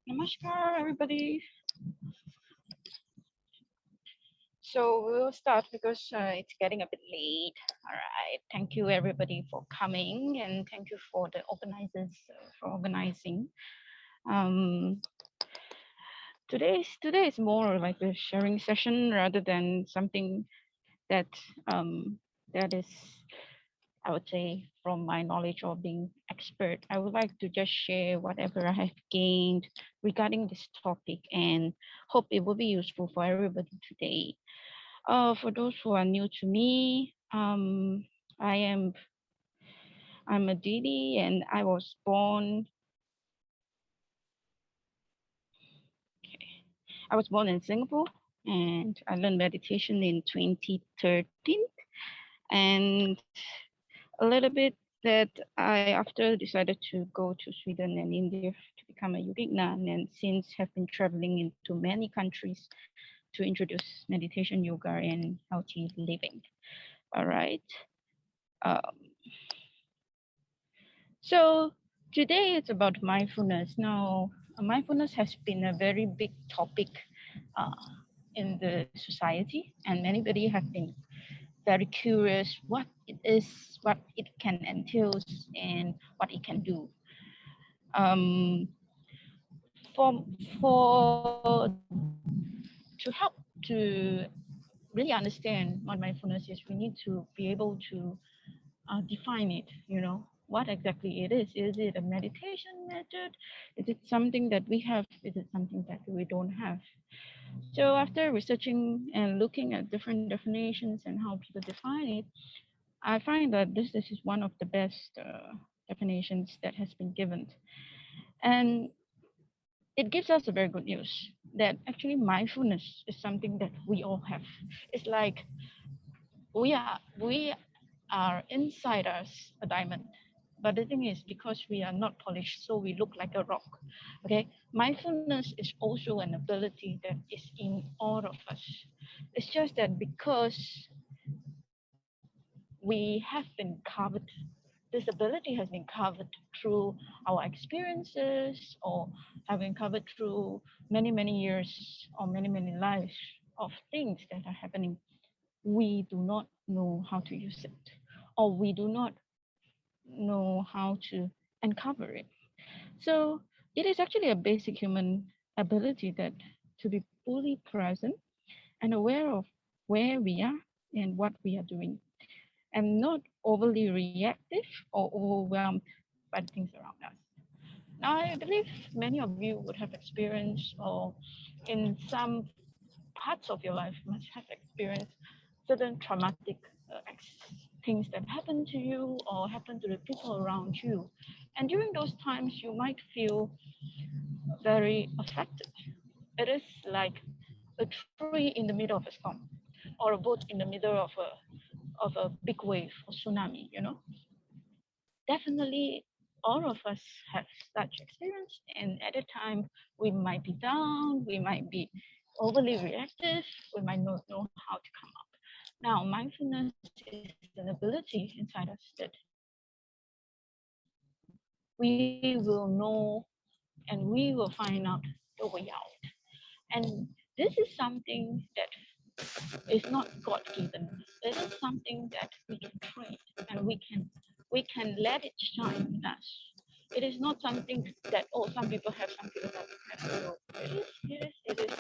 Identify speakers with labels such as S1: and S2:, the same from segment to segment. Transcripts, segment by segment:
S1: Namaskar, everybody. So we'll start because it's getting a bit late. All right. Thank you, everybody, for coming, and thank you for the organizers for organizing. Um, today is more like a sharing session rather than something that um, that is, I would say, from my knowledge or being expert. I would like to just share whatever I have gained regarding this topic, and hope it will be useful for everybody today. For those who are new to me, I am I'm a Didi, and I was born. I was born in Singapore, and I learned meditation in 2013. And a little bit that I after decided to go to Sweden and India to become a yogic nun, and since have been traveling into many countries to introduce meditation, yoga, and healthy living. All right. Um, So today it's about mindfulness. Now, mindfulness has been a very big topic uh, in the society, and anybody have been very curious what it is, what it can entail, and what it can do. Um, for to help to really understand what mindfulness is, we need to be able to define it, what exactly it is. Is it a meditation method? Is it something that we have? Is it something that we don't have? So after researching and looking at different definitions and how people define it, I find that this is one of the best definitions that has been given. And it gives us a very good news that actually mindfulness is something that we all have. It's like we are inside us a diamond. But the thing is, because we are not polished, so we look like a rock. Okay, mindfulness is also an ability that is in all of us. It's just that because we have been covered, this ability has been covered through our experiences, or have been covered through many years or many lives of things that are happening. We do not know how to use it, or we do not know how to uncover it. So it is actually a basic human ability that to be fully present and aware of where we are and what we are doing, and not overly reactive or overwhelmed by the things around us. Now, I believe many of you would have experienced, or in some parts of your life must have experienced certain traumatic things that happen to you or happen to the people around you. And during those times, you might feel very affected. It is like a tree in the middle of a storm, or a boat in the middle of a big wave or tsunami. Definitely, all of us have such experience, and at a time we might be down, we might be overly reactive, we might not know how to come up. Now, mindfulness is an ability inside us that we will know and we will find out the way out. And this is something that is not God given. It is something that we can train, and we can let it shine in us. It is not something that some people have, some people don't have. So it is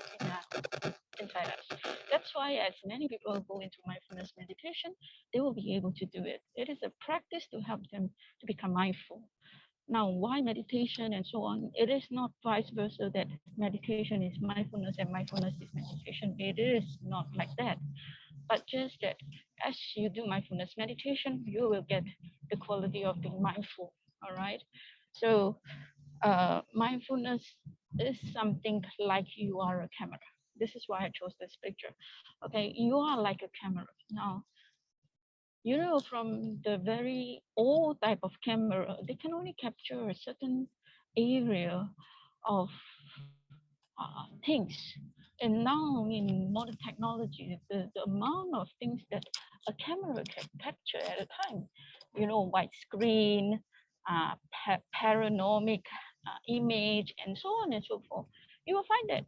S1: inside us. That's why as many people go into mindfulness meditation, they will be able to do it. It is a practice to help them to become mindful. Now, why meditation and so on? It is not vice versa that meditation is mindfulness and mindfulness is meditation. It is not like that. But just that as you do mindfulness meditation, you will get the quality of being mindful. All right. So, mindfulness is something like you are a camera. This is why I chose this picture. Okay, you are like a camera. Now, from the very old type of camera, they can only capture a certain area of things. And now in modern technology, the amount of things that a camera can capture at a time, widescreen, panoramic image and so on and so forth, you will find that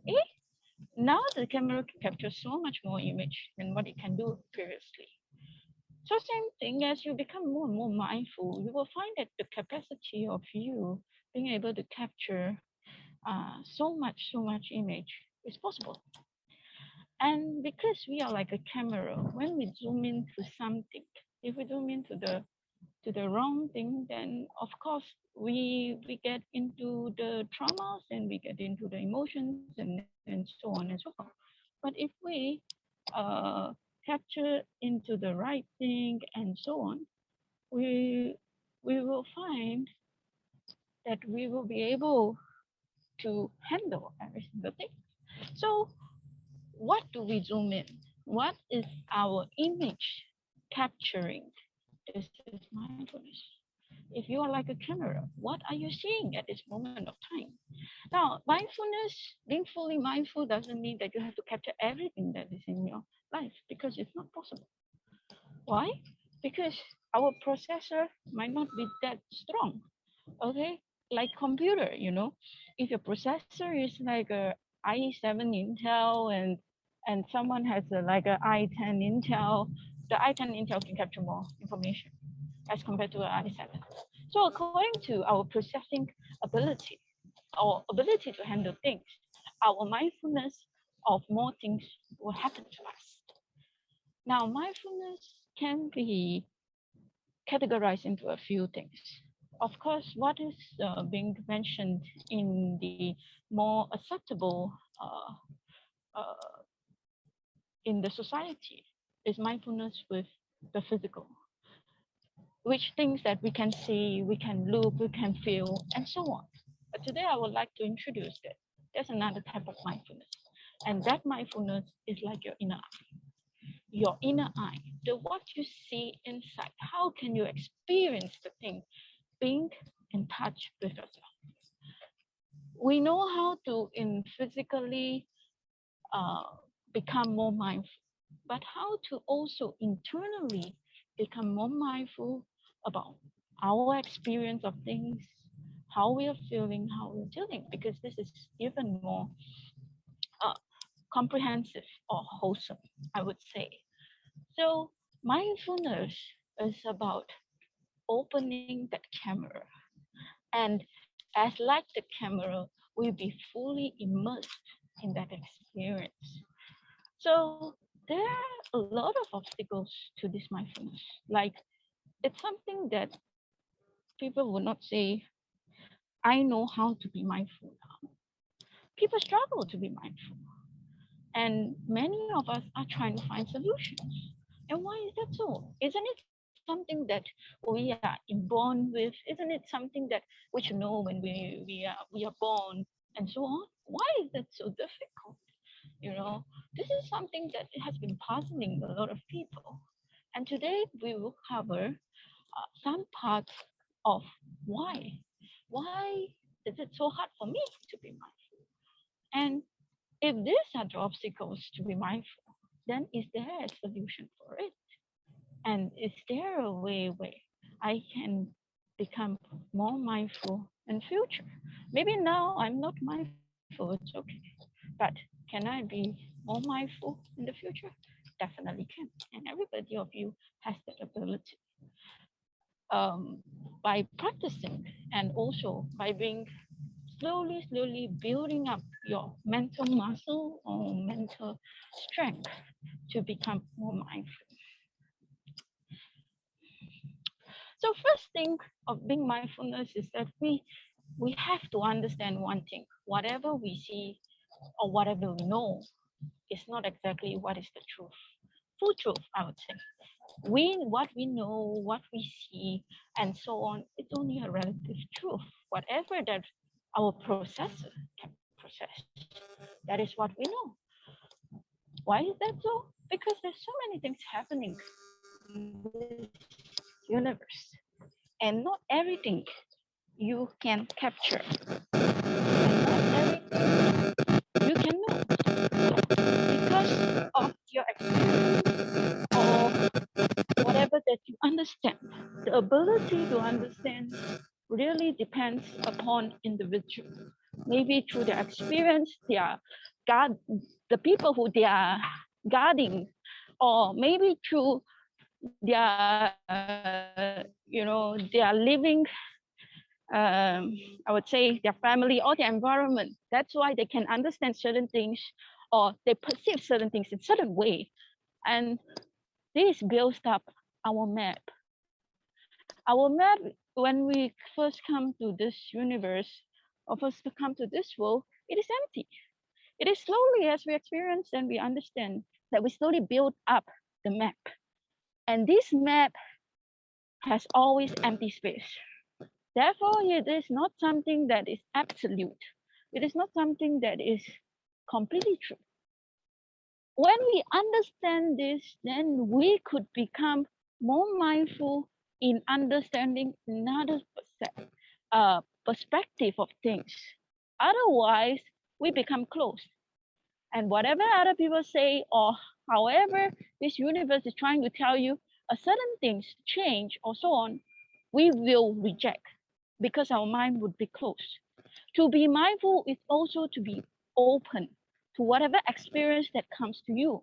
S1: now the camera can capture so much more image than what it can do previously. So same thing, as you become more and more mindful, you will find that the capacity of you being able to capture so much image is possible. And because we are like a camera, when we zoom into something, if we zoom into the wrong thing, then of course we get into the traumas and we get into the emotions and so on and so forth. But if we uh, capture into the right thing and so on, we we will find that we will be able to handle every single thing. So what do we zoom in? What is our image capturing? This is mindfulness. If you are like a camera, what are you seeing at this moment of time? Now, mindfulness, being fully mindful doesn't mean that you have to capture everything that is in your life, because it's not possible. Why? Because our processor might not be that strong. Okay, like computer, if your processor is like a i7 Intel and someone has like a i10 Intel, the i10 Intel can capture more information as compared to an i7. So according to our processing ability, our ability to handle things, our mindfulness of more things will happen to us. Now, mindfulness can be categorized into a few things. Of course, what is being mentioned in the more acceptable uh, in the society is mindfulness with the physical, which things that we can see, we can look, we can feel, and so on. But today I would like to introduce that. There's another type of mindfulness. And that mindfulness is like your inner eye. Your inner eye, the what you see inside. How can you experience the thing being in touch with yourself? We know how to in physically uh, become more mindful, but how to also internally become more mindful about our experience of things, how we are feeling, how we're dealing, because this is even more uh, comprehensive or wholesome, I would say. So mindfulness is about opening that camera, and as like the camera, we'll be fully immersed in that experience. So there are a lot of obstacles to this mindfulness. Like, it's something that people would not say, I know how to be mindful now. People struggle to be mindful. And many of us are trying to find solutions. And why is that so? Isn't it something that we are born with? Isn't it something that we should know when we are born and so on? Why is that so difficult? This is something that has been puzzling a lot of people. And today we will cover some parts of why. Why is it so hard for me to be mindful? And if these are the obstacles to be mindful, then is there a solution for it? And is there a way where I can become more mindful in future? Maybe now I'm not mindful, it's okay. But can I be more mindful in the future? Definitely can. And everybody of you has that ability. By practicing and also by being slowly building up your mental muscle or mental strength to become more mindful. So first thing of being mindfulness is that we have to understand one thing. Whatever we see or whatever we know is not exactly what is the truth. Full truth, I would say. What we know, what we see, and so on, it's only a relative truth. Whatever that our processor can process, that is what we know. Why is that so? Because there's so many things happening in this universe, and not everything you can capture, and not everything you can know. Because of your experience or whatever that you understand, the ability to understand really depends upon individual. Maybe through their experience, their guard, the people who they are guarding, or maybe through their living, I would say their family or their environment. That's why they can understand certain things or they perceive certain things in certain way. And this builds up our map. Our map, when we first come to this universe or first come to this world, it is empty. It is slowly as we experience and we understand that we slowly build up the map. And this map has always empty space. Therefore, it is not something that is absolute. It is not something that is completely true. When we understand this, then we could become more mindful in understanding another perspective of things. Otherwise, we become closed. And whatever other people say, or however this universe is trying to tell you a certain things change or so on, we will reject because our mind would be closed. To be mindful is also to be open to whatever experience that comes to you.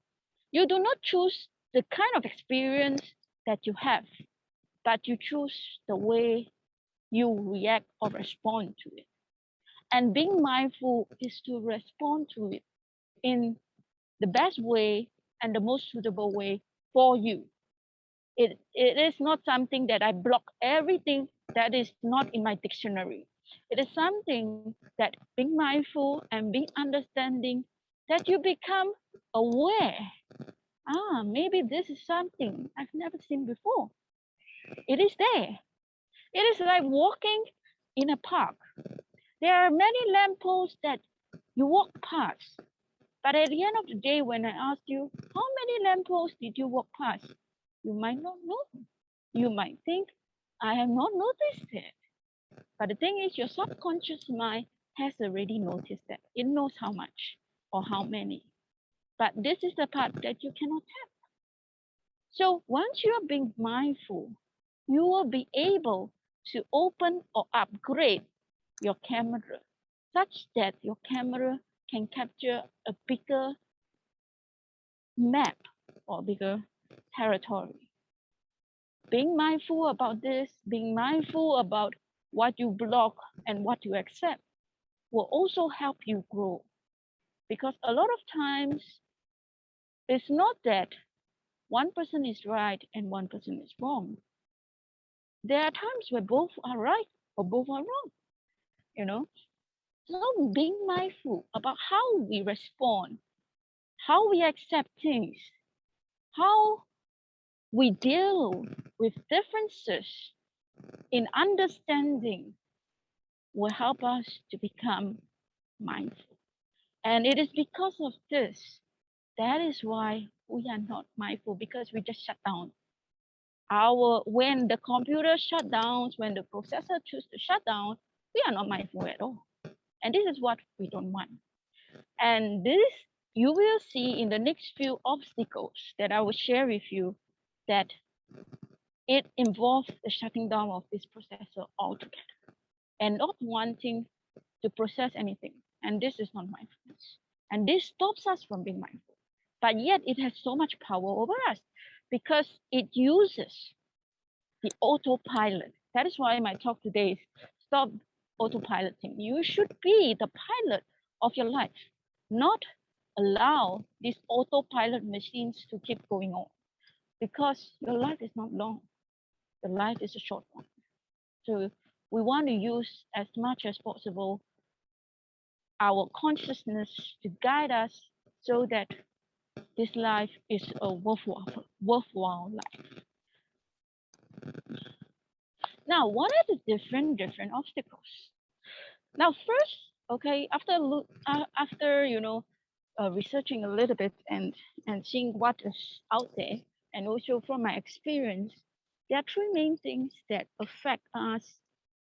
S1: You do not choose the kind of experience that you have, but you choose the way you react or respond to it. And being mindful is to respond to it in the best way and the most suitable way for you. It is not something that I block everything that is not in my dictionary. It is something that being mindful and being understanding that you become aware. Maybe this is something I've never seen before. It is there. It is like walking in a park. There are many lampposts that you walk past. But at the end of the day, when I ask you, how many lampposts did you walk past? You might not know. You might think, I have not noticed it. But the thing is, your subconscious mind has already noticed that. It knows how much or how many. But this is the part that you cannot have. So once you are being mindful, you will be able to open or upgrade your camera such that your camera can capture a bigger map or bigger territory. Being mindful about this, being mindful about what you block and what you accept will also help you grow. Because a lot of times it's not that one person is right and one person is wrong. There are times where both are right or both are wrong, you know. So being mindful about how we respond, how we accept things, how we deal with differences in understanding will help us to become mindful. And it is because of this, that is why we are not mindful, because we just shut down. When the computer shut down, when the processor chooses to shut down, we are not mindful at all. And this is what we don't want. And this you will see in the next few obstacles that I will share with you, that it involves the shutting down of this processor altogether and not wanting to process anything. And this is not mindfulness. And this stops us from being mindful. But yet it has so much power over us because it uses the autopilot. That is why my talk today is stop autopiloting. You should be the pilot of your life, not allow these autopilot machines to keep going on, because your life is not long. Your life is a short one. So we want to use as much as possible our consciousness to guide us so that this life is a worthwhile life. Now, what are the different obstacles? Now, first, okay, after researching a little bit and seeing what is out there, and also from my experience, there are three main things that affect us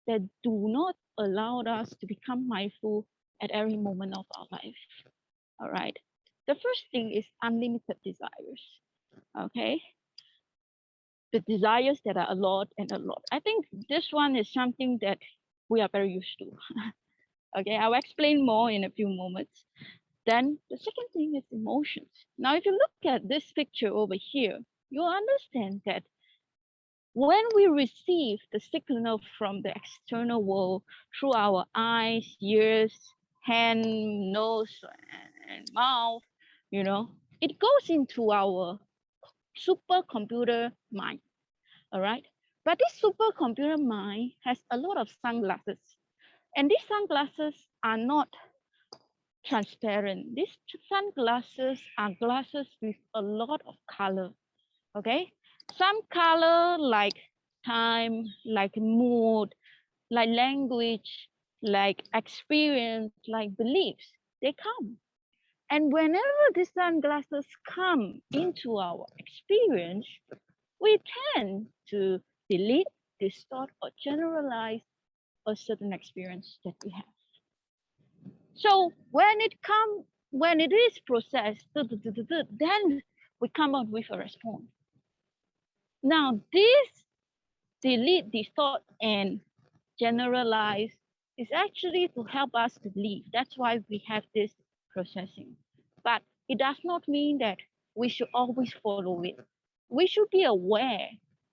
S1: that do not allow us to become mindful at every moment of our life. All right. The first thing is unlimited desires. Okay. the desires that are a lot and a lot. I think this one is something that we are very used to. Okay, I'll explain more in a few moments. Then the second thing is emotions. Now, if you look at this picture over here, you'll understand that when we receive the signal from the external world through our eyes, ears, hand, nose, and mouth, it goes into our supercomputer mind. All right. But this supercomputer mind has a lot of sunglasses. And these sunglasses are not transparent. These sunglasses are glasses with a lot of color. Okay. Some color like time, like mood, like language, like experience, like beliefs. They come. And whenever these sunglasses come into our experience, we tend to delete, distort, or generalize a certain experience that we have. So when it is processed, then we come out with a response. Now this delete, distort, and generalize is actually to help us to live. That's why we have this processing. But it does not mean that we should always follow it. We should be aware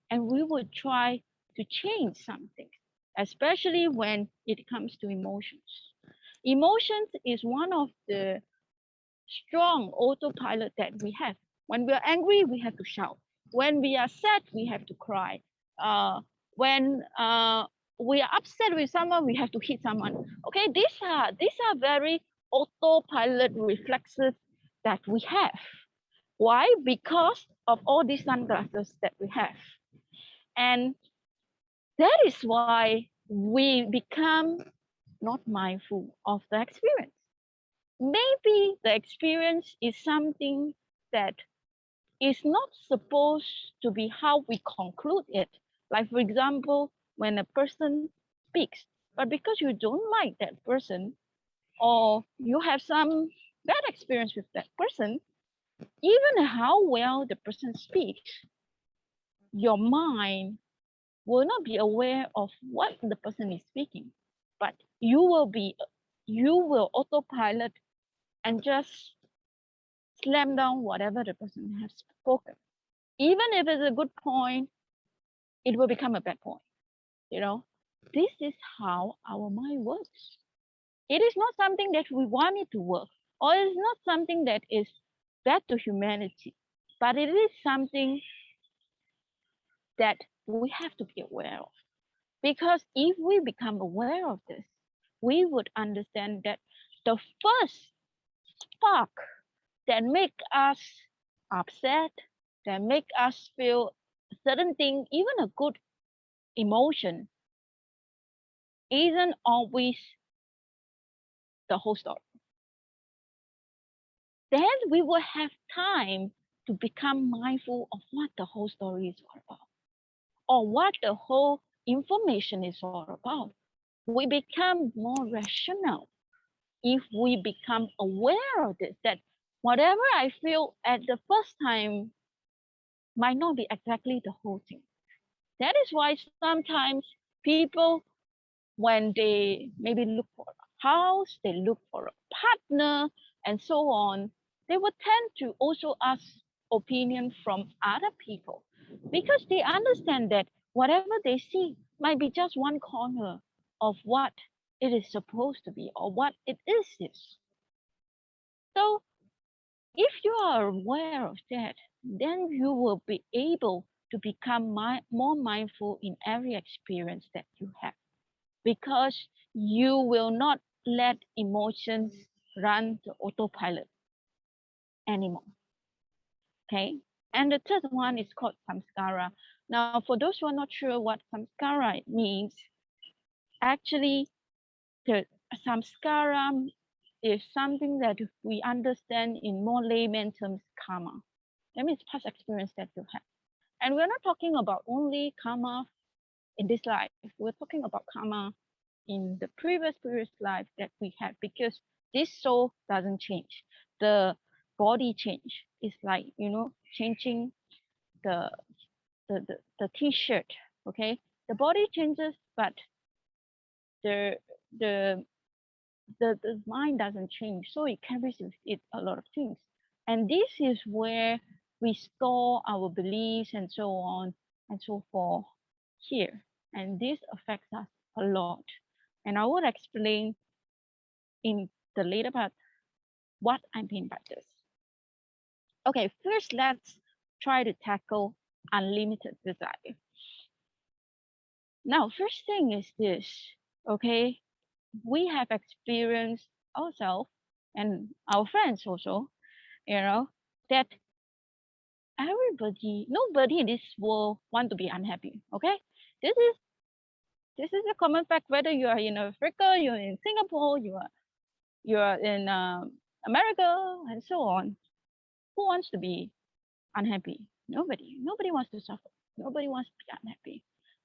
S1: and we would try to change something, especially when it comes to emotions. Emotions is one of the strong autopilot that we have. When we are angry, we have to shout. When we are sad, we have to cry. When we are upset with someone, we have to hit someone. Okay, these are very autopilot reflexes that we have. Why? Because of all these sunglasses that we have. And that is why we become not mindful of the experience. Maybe the experience is something that is not supposed to be how we conclude it. Like, for example, when a person speaks, but because you don't like that person or you have some bad experience with that person, even how well the person speaks, your mind will not be aware of what the person is speaking, but you will autopilot and just slam down whatever the person has spoken. Even if it's a good point, it will become a bad point. You know, this is how our mind works. It is not something that we want it to work, or it is not something that is bad to humanity, but it is something that we have to be aware of. Because if we become aware of this, we would understand that the first spark that make us upset, that make us feel a certain thing, even a good emotion, isn't always the whole story. Then we will have time to become mindful of what the whole story is all about, or what the whole information is all about. We become more rational if we become aware of this, that whatever I feel at the first time might not be exactly the whole thing. That is why sometimes people, when they maybe look for a house, they look for a partner, and so on, they will tend to also ask opinion from other people because they understand that whatever they see might be just one corner of what it is supposed to be or what it is. So if you are aware of that, then you will be able to become more mindful in every experience that you have because you will not let emotions run the autopilot anymore. Okay. And the third one is called samskara. Now, for those who are not sure what samskara means, actually, the samskara is something that we understand in more layman terms, karma. That means past experience that you have. And we're not talking about only karma in this life. We're talking about karma in the previous life that we had because this soul doesn't change. The body change is like, changing the the t-shirt, okay? The body changes, but the the the mind doesn't change, so it carries with it a lot of things. And this is where we store our beliefs and so on and so forth here. And this affects us a lot. And I will explain in the later part what I mean by this. Okay, first let's try to tackle unlimited desire. Now, first thing is this, okay? We have experienced ourselves and our friends also, that nobody in this world want to be unhappy. Okay, this is this is a common fact. Whether you are in Africa, you're in Singapore, you are in America, and so on. Who wants to be unhappy? Nobody wants to suffer. Nobody wants to be unhappy.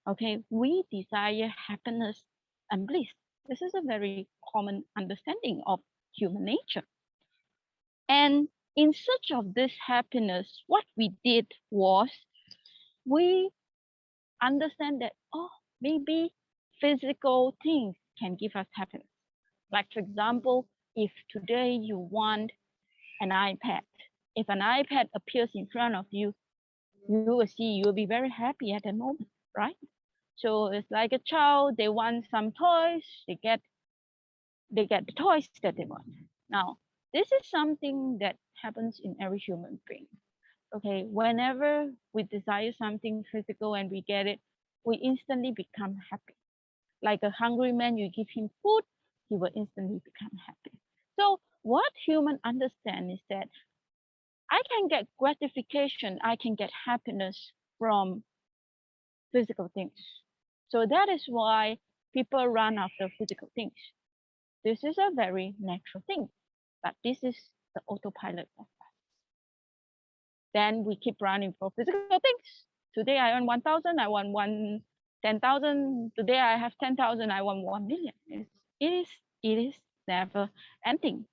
S1: Okay, we desire happiness and bliss. This is a very common understanding of human nature. And in search of this happiness, what we did was we understand that, oh, maybe physical things can give us happiness. Like, for example, if today you want an iPad, if an iPad appears in front of you, you will see, you will be very happy at that moment, right? So it's like a child, they want some toys, they get the toys that they want. Now, this is something that happens in every human being. Okay, whenever we desire something physical and we get it, we instantly become happy. Like a hungry man, you give him food, he will instantly become happy. So what humans understand is that I can get gratification, I can get happiness from physical things. So that is why people run after physical things. This is a very natural thing, but this is the autopilot of us. Then we keep running for physical things. Today I earn 1,000, I want 10,000. Today I have 10,000, I want 1 million. It is never ending.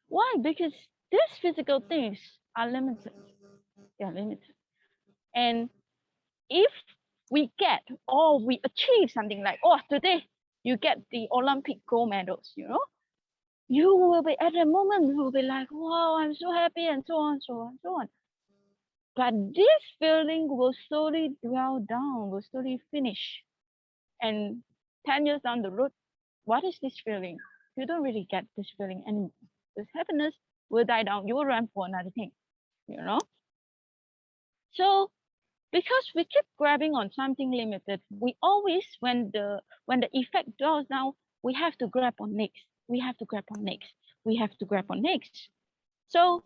S1: Why? Because these physical things are limited. They are limited. And if we get or we achieve something like, oh, today you get the Olympic gold medals, you will be at the moment, you will be like, wow, I'm so happy, and so on, so on, so on. But this feeling will slowly dwell down, will slowly finish. And 10 years down the road, what is this feeling? You don't really get this feeling anymore. This happiness will die down. You will run for another thing, So because we keep grabbing on something limited, we always, when the effect dwells down, we have to grab on next. We have to grab on next. We have to grab on next. So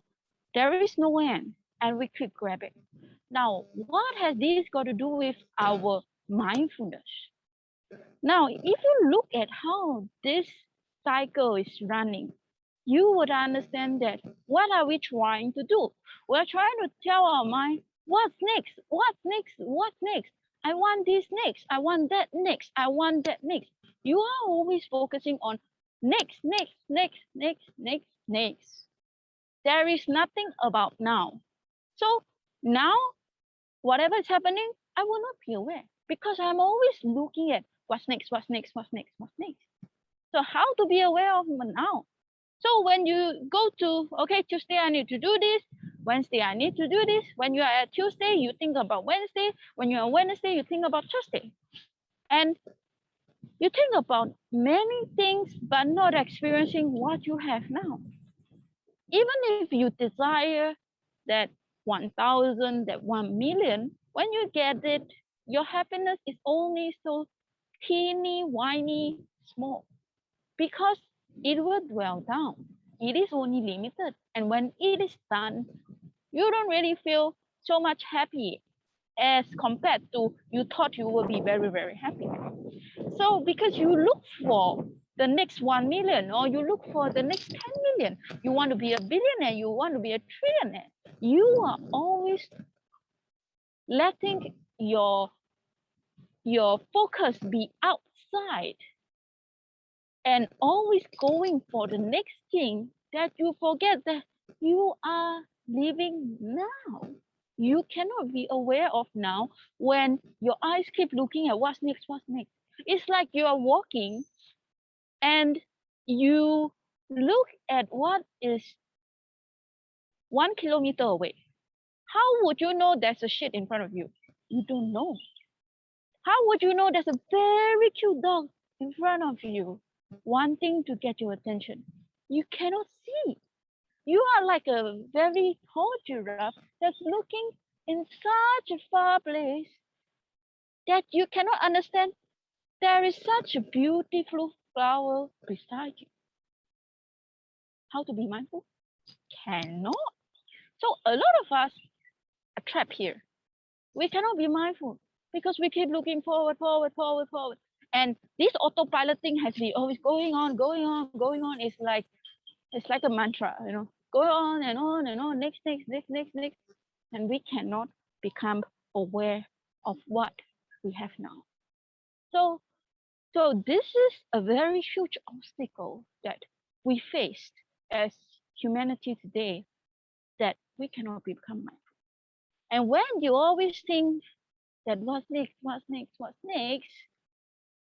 S1: there is no end, and we keep grabbing. Now, what has this got to do with our mindfulness? Now, if you look at how this cycle is running, you would understand that what are we trying to do? We're trying to tell our mind, what's next? What's next? What's next? I want this next. I want that next. I want that next. You are always focusing on next, next, next, next, next, next. There is nothing about now. So now, whatever is happening, I will not be aware because I'm always looking at what's next, what's next, what's next, what's next. So how to be aware of now? So when you go to, okay, Tuesday, I need to do this. Wednesday, I need to do this. When you are at Tuesday, you think about Wednesday. When you're on Wednesday, you think about Tuesday. And you think about many things, but not experiencing what you have now. Even if you desire that 1,000, that 1 million, when you get it, your happiness is only so teeny, whiny, small, because it will dwell down. It is only limited. And when it is done, you don't really feel so much happy as compared to you thought you will be very, very happy. So because you look for the next 1 million or you look for the next 10 million, you want to be a billionaire, you want to be a trillionaire, you are always letting your focus be outside and always going for the next thing, that you forget that you are living now. you cannot be aware of now when your eyes keep looking at what's next, what's next. It's like you are walking and you look at what is 1 kilometer away. How would you know there's a shit in front of you? You don't know. How would you know there's a very cute dog in front of you wanting to get your attention? You cannot see. You are like a very tall giraffe that's looking in such a far place that you cannot understand there is such a beautiful flower beside you. How to be mindful? Cannot. So a lot of us are trapped here. We cannot be mindful because we keep looking forward, forward, forward, forward. And this autopilot thing has been always going on, going on, going on. It's like a mantra, go on and on and on, next, next, next, next, next. And we cannot become aware of what we have now. So this is a very huge obstacle that we faced as humanity today, that we cannot become mindful. And when you always think that what's next, what's next, what's next,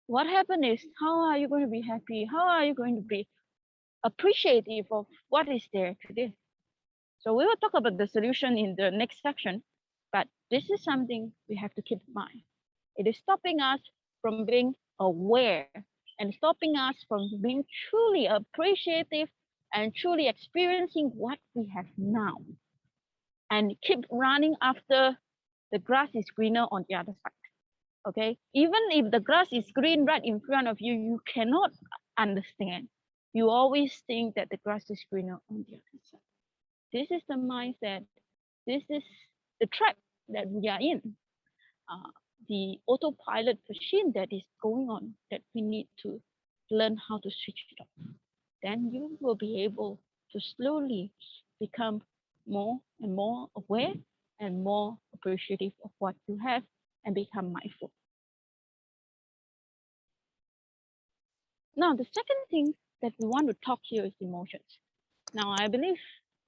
S1: what happened is, how are you going to be happy? How are you going to be appreciative of what is there today? So we will talk about the solution in the next section, but this is something we have to keep in mind. It is stopping us from being aware and stopping us from being truly appreciative and truly experiencing what we have now, and keep running after the grass is greener on the other side. Okay, even if the grass is green right in front of you, you cannot understand. You always think that the grass is greener on the other side. This is the mindset. This is the trap that we are in. The autopilot machine that is going on, that we need to learn how to switch it off. Then you will be able to slowly become more and more aware and more appreciative of what you have and become mindful. Now, the second thing that we want to talk here is emotions. Now, I believe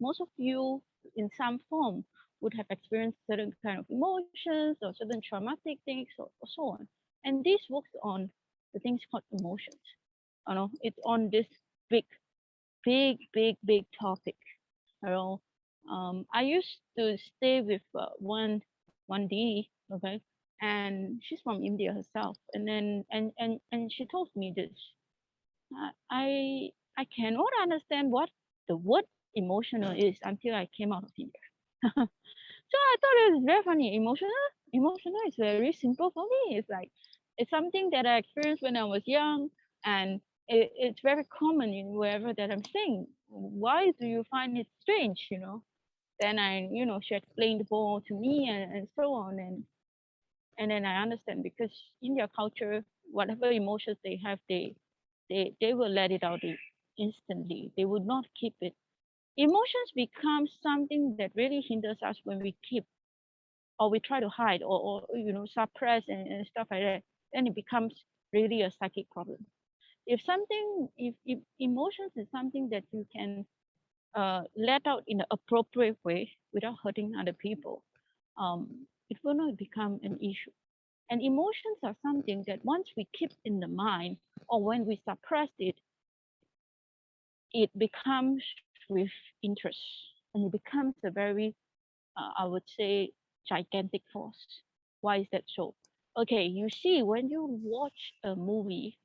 S1: most of you in some form would have experienced certain kind of emotions or certain traumatic things or so on. And this works on the things called emotions. It's on this big, big, big, big topic. I used to stay with one Didi, okay, and she's from India herself, and then and she told me this. I cannot understand what the word emotional is until I came out of India. So I thought it was very funny. Emotional is very simple for me. It's something that I experienced when I was young, and it's very common in wherever that I'm staying. Why do you find it strange? Then she explained more to me and so on, and then I understand, because in their culture, whatever emotions they have, they will let it out instantly. They would not keep it. Emotions become something that really hinders us when we keep, or we try to hide, or suppress and stuff like that. Then it becomes really a psychic problem. If emotions is something that you can let out in an appropriate way without hurting other people, it will not become an issue. And emotions are something that once we keep in the mind, or when we suppress it, it becomes with interest, and it becomes a very, I would say, gigantic force. Why is that so? Okay, you see, when you watch a movie,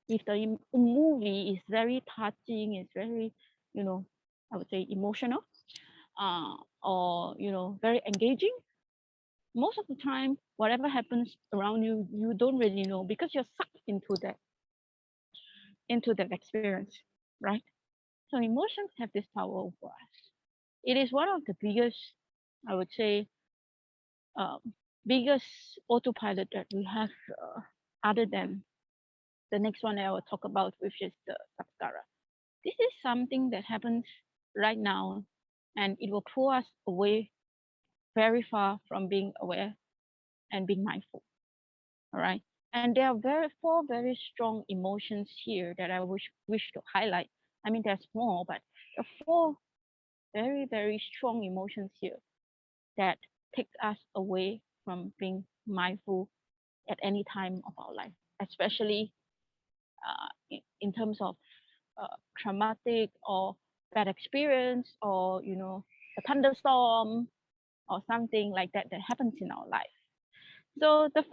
S1: if the movie is very touching, it's very, I would say emotional, or very engaging, most of the time, whatever happens around you, you don't really know, because you're sucked into that experience, right? So emotions have this power over us. It is one of the biggest, I would say, um, biggest autopilot that we have, other than the next one I will talk about, which is the samskara. This is something that happens right now, and it will pull us away very far from being aware and being mindful. All right. And there are four very strong emotions here that I wish to highlight. I mean, there's more, but there are four very, very strong emotions here that takes us away from being mindful at any time of our life, especially in terms of traumatic or bad experience, or a thunderstorm or something like that that happens in our life. So the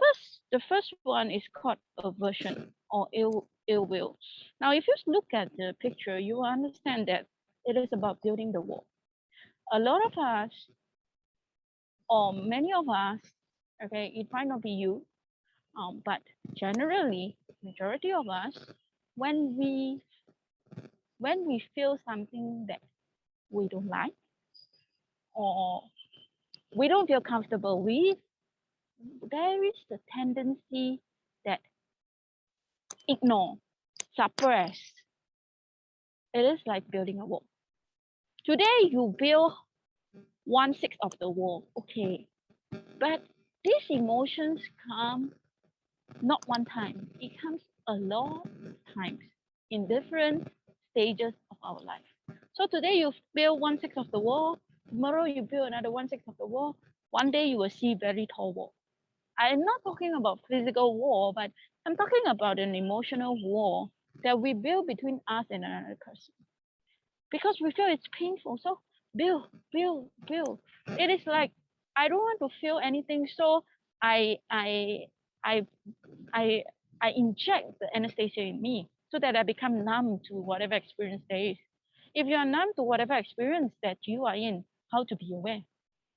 S1: first one is called aversion or ill will. Now, if you look at the picture, you will understand that it is about building the wall. A lot of us, or many of us, okay, it might not be you, but generally, majority of us, when we feel something that we don't like, or we don't feel comfortable with, there is the tendency that ignore, suppress. It is like building a wall. Today you build 1/6 of the wall, okay, but these emotions come not one time, it comes a lot of times in different stages of our life. So today you build 1/6 of the wall, tomorrow you build another 1/6 of the wall, one day you will see very tall wall. I'm not talking about physical wall, but I'm talking about an emotional wall that we build between us and another person because we feel it's painful. So build, build, build. It is like I don't want to feel anything, so I I I I I inject the anesthesia in me so that I become numb to whatever experience there is. If you are numb to whatever experience that you are in, how to be aware?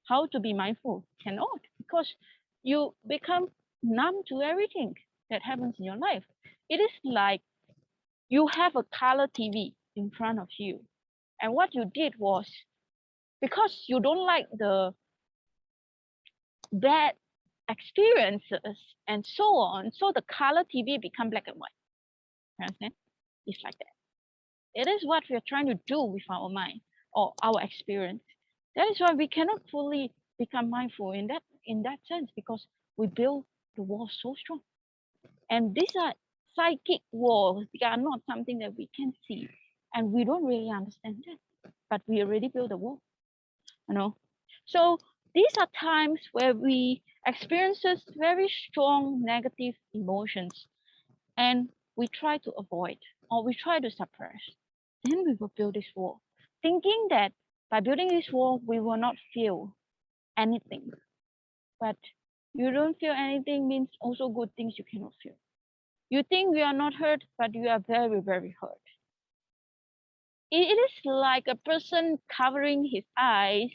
S1: How to be mindful? Cannot, because you become numb to everything that happens in your life. It is like you have a color TV in front of you, and what you did was, because you don't like the bad experiences and so on, so the color TV become black and white. Understand? It's like that. It is what we are trying to do with our mind or our experience. That is why we cannot fully become mindful in that sense, because we build the walls so strong. And these are psychic walls. They are not something that we can see, and we don't really understand that. But we already built the wall, you know. So these are times where we experiences very strong negative emotions, and we try to avoid or we try to suppress. Then we will build this wall, thinking that by building this wall, we will not feel anything. But you don't feel anything means also good things you cannot feel. You think you are not hurt, but you are very, very hurt. It is like a person covering his eyes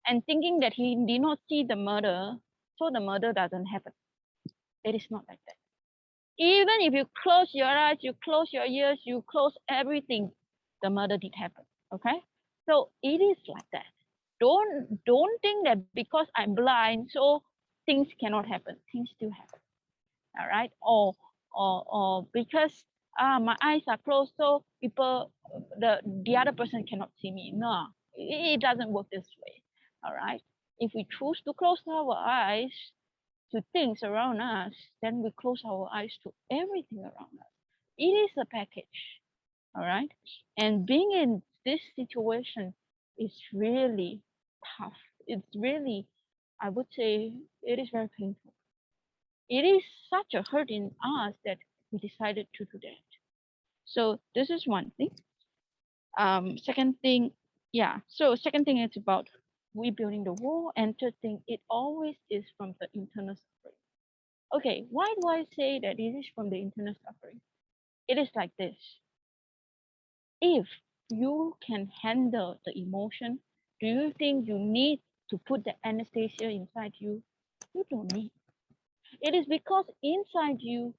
S1: and thinking that he did not see the murder, so the murder doesn't happen. It is not like that. Even if you close your eyes, you close your ears, you close everything, the murder did happen. Okay? So it is like that. Don't think that because I'm blind, so things cannot happen. Things still happen. All right? Or because my eyes are closed, so people the other person cannot see me. No, it doesn't work this way. All right? If we choose to close our eyes to things around us, then we close our eyes to everything around us. It is a package, all right? And being in this situation is really tough. It's really, I would say, it is very painful. It is such a hurt in us that we decided to do that. So this is one thing. Second thing, yeah. So second thing is about rebuilding the wall, and third thing, it always is from the internal suffering. Okay, why do I say that it is from the internal suffering? It is like this. If you can handle the emotion, do you think you need to put the anesthesia inside you? You don't need. It is because inside you,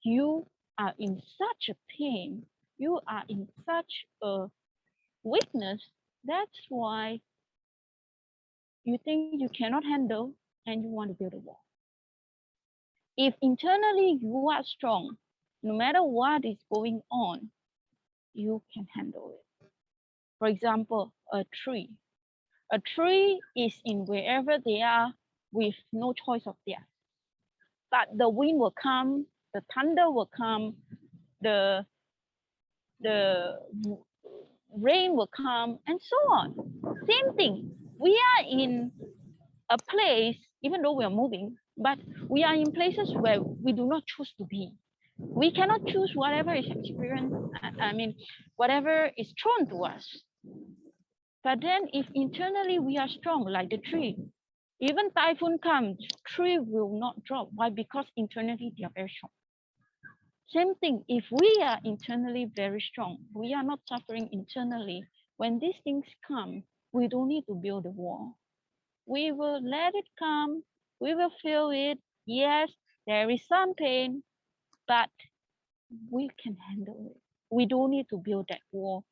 S1: you are in such a pain, you are in such a weakness. That's why you think you cannot handle and you want to build a wall. If internally you are strong, no matter what is going on, you can handle it. For example, a tree. A tree is in wherever they are with no choice of theirs. But the wind will come, the thunder will come, the rain will come, and so on. Same thing. We are in a place, even though we are moving, but we are in places where we do not choose to be. We cannot choose whatever is experienced, I mean, whatever is thrown to us. But then if internally we are strong, like the tree, even typhoon comes, tree will not drop. Why? Because internally they are very strong. Same thing, if we are internally very strong, we are not suffering internally, when these things come, we don't need to build a wall. We will let it come, we will feel it. Yes, there is some pain, but we can handle it. We don't need to build that wall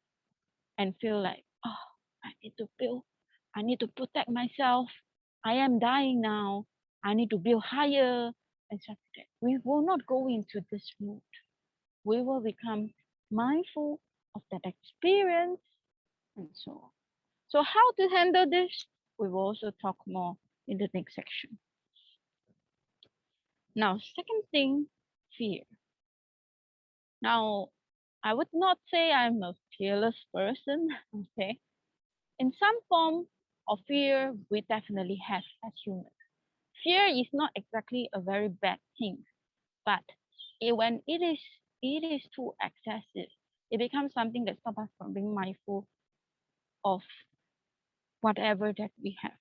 S1: and feel like, oh, I need to build, I need to protect myself. I am dying now. I need to build higher and stuff like that. We will not go into this mood. We will become mindful of that experience and so on. So how to handle this? We will also talk more in the next section. Now, second thing, fear. Now, I would not say I'm a fearless person, okay? In some form of fear, we definitely have as humans. Fear is not exactly a very bad thing, but when it is too excessive, it becomes something that stops us from being mindful of whatever that we have.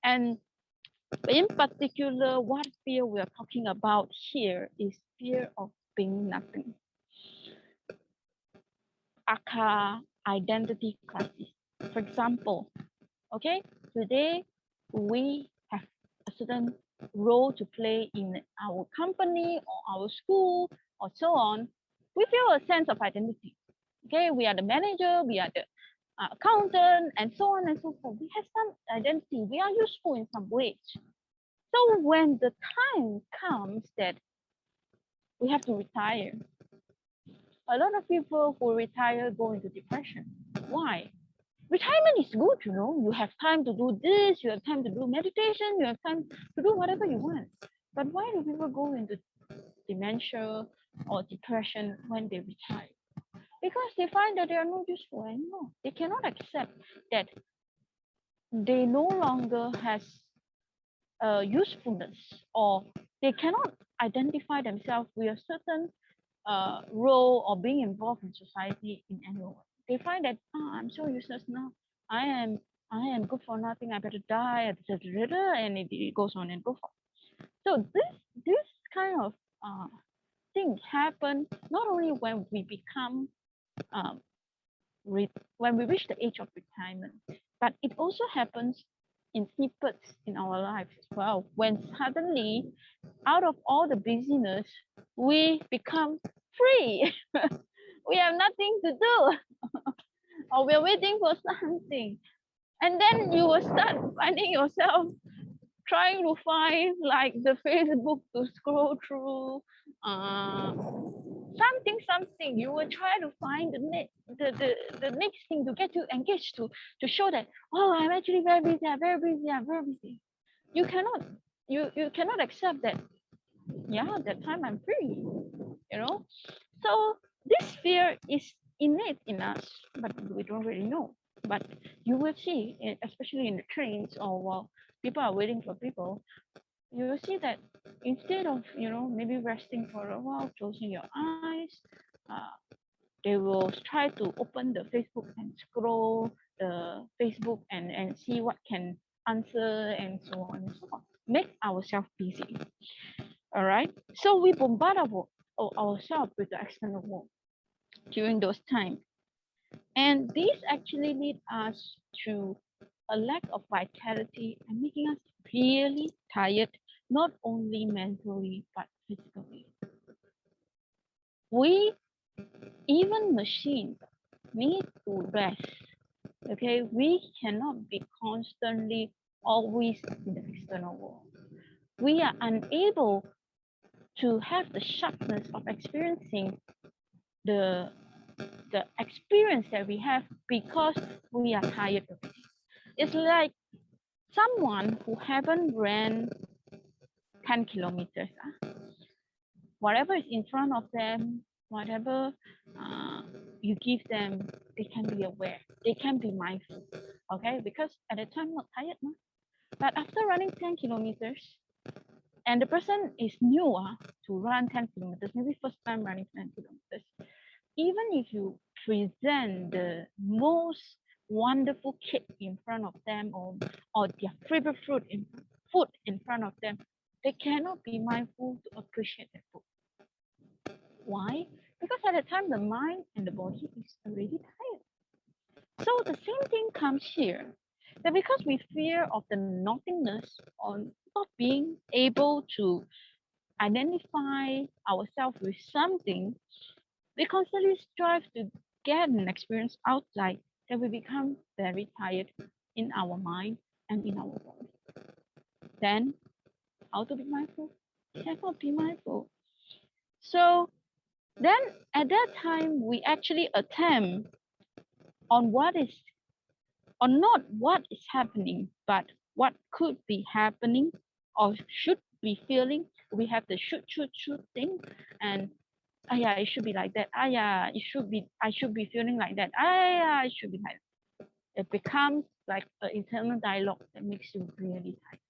S1: And in particular, what fear we are talking about here is fear of being nothing. Aka identity crisis. For example, okay, today we have a certain role to play in our company or our school or so on. We feel a sense of identity. Okay, we are the manager, we are the accountant, and so on and so forth. We have some identity. We are useful in some ways. So when the time comes that we have to retire, a lot of people who retire go into depression. Why? Retirement is good, you know. You have time to do this, you have time to do meditation, you have time to do whatever you want. But why do people go into dementia or depression when they retire? Because they find that they are not useful anymore. They cannot accept that they no longer has usefulness, or they cannot identify themselves with a certain role or being involved in society in any way. They find that, oh, I'm so useless now. I am good for nothing. I better die, and it goes on and goes on. So this kind of thing happen not only when we become um, when we reach the age of retirement, but it also happens in snippets in our lives as well. When suddenly, out of all the busyness, we become free. We have nothing to do, or we're waiting for something. And then you will start finding yourself trying to find like the Facebook to scroll through, something. You will try to find the next thing to get you engaged to show that, oh, I'm actually very busy, I'm very busy, I'm very busy. You cannot you cannot accept that, yeah, that time I'm free, you know. So this fear is innate in us, but we don't really know. But you will see, especially in the trains or while people are waiting for people, you will see that instead of, you know, maybe resting for a while, closing your eyes, uh, they will try to open the Facebook and scroll the Facebook and see what can answer and so on and so on. Make ourselves busy. All right. So we bombard ourselves with the external world during those times. And these actually lead us to a lack of vitality and making us really tired, not only mentally, but physically. We, even machines, need to rest. Okay, we cannot be constantly always in the external world. We are unable to have the sharpness of experiencing the experience that we have because we are tired of it. It's like someone who haven't ran 10 kilometers. Whatever is in front of them, whatever you give them, they can be aware. They can be mindful. Okay, because at the time not tired, no? But after running 10 kilometers, and the person is new to run 10 kilometers, maybe first time running 10 kilometers, even if you present the most wonderful cake in front of them, or their favorite food in front of them, they cannot be mindful to appreciate that food. Why? Because at the time the mind and the body is already tired. So the same thing comes here. That because we fear of the nothingness or not being able to identify ourselves with something, we constantly strive to get an experience outside that we become very tired in our mind and in our body. Then, how to be mindful? Cannot be mindful. So then at that time, we actually attempt on what is, or not what is happening, but what could be happening or should be feeling. We have the should thing, and yeah, it should be like that. Yeah, I should be feeling like that. Yeah, it should be like that. It becomes like an internal dialogue that makes you really tired.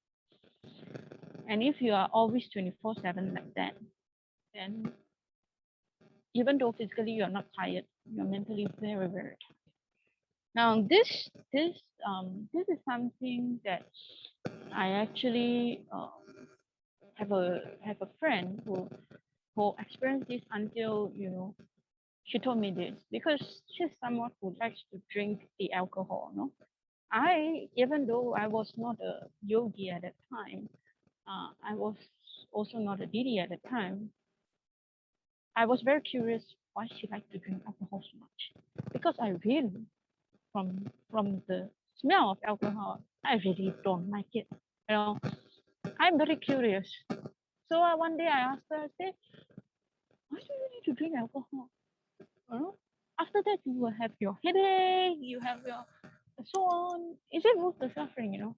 S1: And if you are always 24/7 like that, then even though physically you're not tired, you're mentally very, very tired. Now this is something that I actually have a friend who experienced this until she told me this, because she's someone who likes to drink the alcohol. No, even though I was not a yogi at that time, I was also not a Didi at that time. I was very curious why she liked to drink alcohol so much, because I really, from the smell of alcohol, I really don't like it. You know, I'm very curious. So one day I asked her, I said, why do you need to drink alcohol? You know, after that you will have your headache, you have your so on. Is it worth the suffering?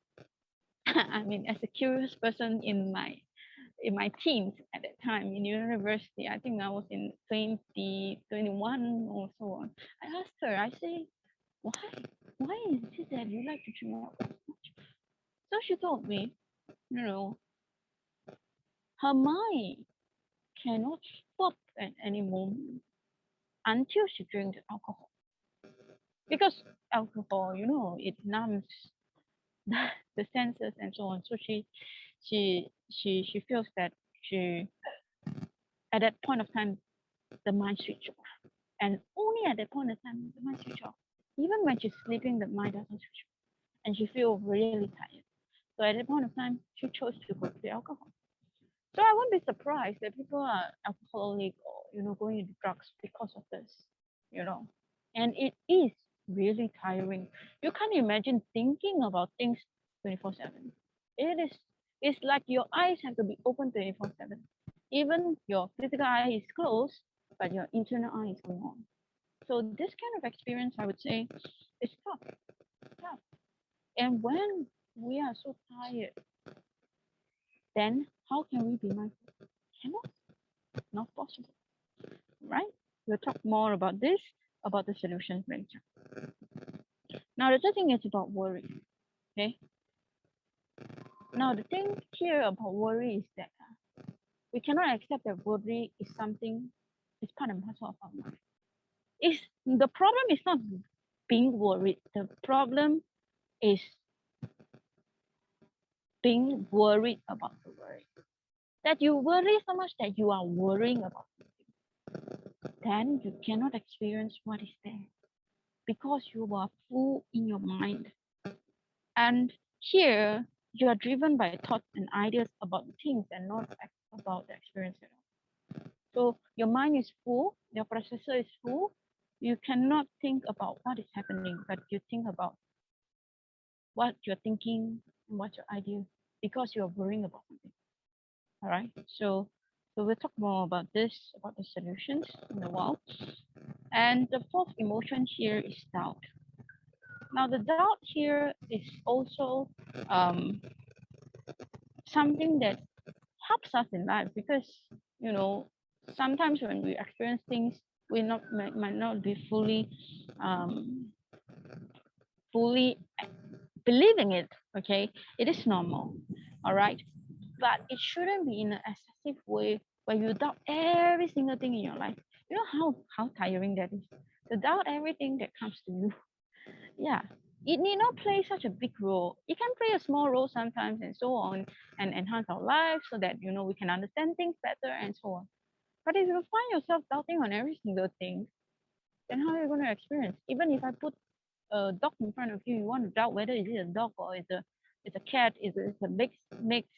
S1: I mean, as a curious person in my teens at that time in university, I think I was in 2021 or so on. I asked her, I say, why? Why is it that you like to drink alcohol so much? So she told me, you know, her mind cannot stop at any moment until she drinks alcohol. Because alcohol, it numbs the senses and so on. So she feels that she at that point of time the mind switch off. And only at that point of time the mind switch off. Even when she's sleeping, the mind doesn't switch off. And she feels really tired. So at that point of time, she chose to go to the alcohol. So I won't be surprised that people are alcoholic or going into drugs because of this, you know. And it is really tiring. You can't imagine thinking about things 24/7. It is it's like your eyes have to be open 24/7. Even your physical eye is closed, but your internal eye is going on. So this kind of experience, I would say, is tough. Tough. And when we are so tired, then how can we be mindful? Cannot, not possible, right? We'll talk more about this, about the solutions later. Now the third thing is about worry. Okay. Now the thing here about worry is that we cannot accept that worry is something, is part and parcel of our life. Is the problem is not being worried. The problem is being worried about the worry. That you worry so much that you are worrying about something, then you cannot experience what is there because you are full in your mind. And here you are driven by thoughts and ideas about things and not about the experience at all. So your mind is full, your processor is full. You cannot think about what is happening, but you think about what you're thinking and what's your idea because you're worrying about something. All right. So we'll talk more about this, about the solutions in a while. And the fourth emotion here is doubt. Now the doubt here is also something that helps us in life because sometimes when we experience things, we might not be fully believing it, okay, it is normal, all right? But it shouldn't be in an excessive way where you doubt every single thing in your life. You know how tiring that is? To doubt everything that comes to you. Yeah. It need not play such a big role. It can play a small role sometimes and so on and enhance our lives so that we can understand things better and so on. But if you find yourself doubting on every single thing, then how are you going to experience? Even if I put a dog in front of you, you want to doubt whether is it a dog or it's a cat, it's a mixed